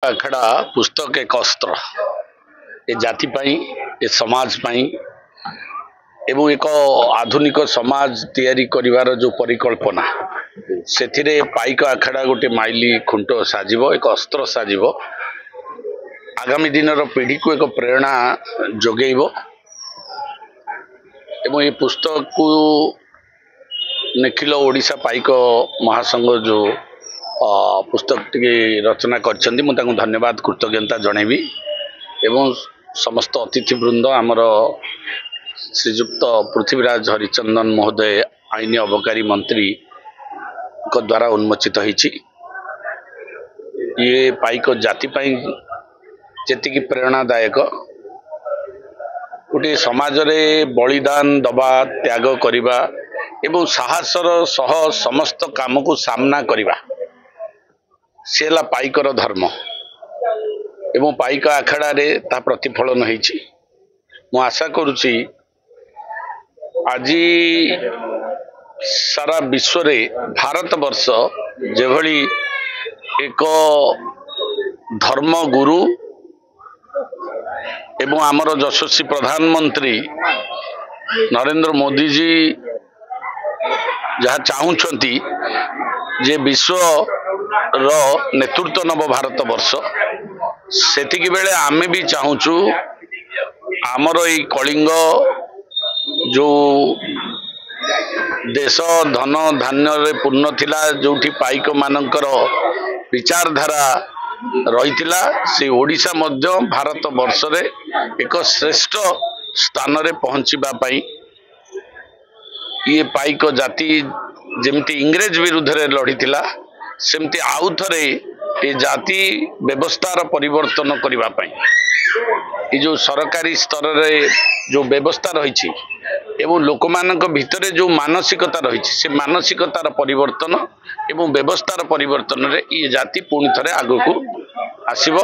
अखड़ा पुस्तक एक अस्त्र ए जाति पाई ए समाज पाई एवं एक आधुनिक समाज तैयारी करिवार जो परिकल्पना से पाइक आखड़ा गोटे माइली खुंट साजिब एक अस्त्र साजिब आगामी दिन पीढ़ी को एक प्रेरणा जोगेब एवं ये पुस्तक को निखिल ओडिशा पाइक महासंघ जो पुस्तक टी रचना करछन्ती मु ताकु धन्यवाद कृतज्ञता जनइबी एवं समस्त अतिथि वृंद आमर श्रीजुक्त पृथ्वीराज हरिचंदन महोदय आईन अबकारी मंत्री को द्वारा उन्मोचित होईछि। ये पाइक जाति पाई जेतिकी प्रेरणादायक गोटे समाज रे बलिदान दबा त्याग करिबा एवं साहसर सह समस्त काम को सामना करिबा सेला पाइकर धर्म एवं पाइक आखड़ा रे ता प्रतिफलन होईछि। मु आशा करुछि आज सारा विश्व रे भारत वर्ष जेभली एक धर्म गुरु एवं आमर यशस्वी प्रधानमंत्री नरेंद्र मोदी जी जहाँ चाहूंती जे विश्व रो नेतृत्व नब भारत वर्ष सेतिकी बेले आमे भी चाहूचु आमर ई कलिंग जो देश धन धान्य रे पूर्ण थिला जोठी पाइक मानकर विचारधारा रहीतिला से ओडिशा मध्य भारत वर्ष रे एक श्रेष्ठ स्थान रे पहुंचीबा पाई ये पाइक जाति जेमती इंग्रेज विरुद्ध रे लड़ीतिला सेमती आउ थरे ये जाति व्यवस्थार परिवर्तन करिबा पाई ये जो सरकारी स्तर रे जो व्यवस्था रही एवं लोकमानक भितरे जो मानसिकता रही से मानसिकतार परिवर्तन एवं व्यवस्थार परिवर्तन रे ये जाति पुणी थरे आगो को आसीबो।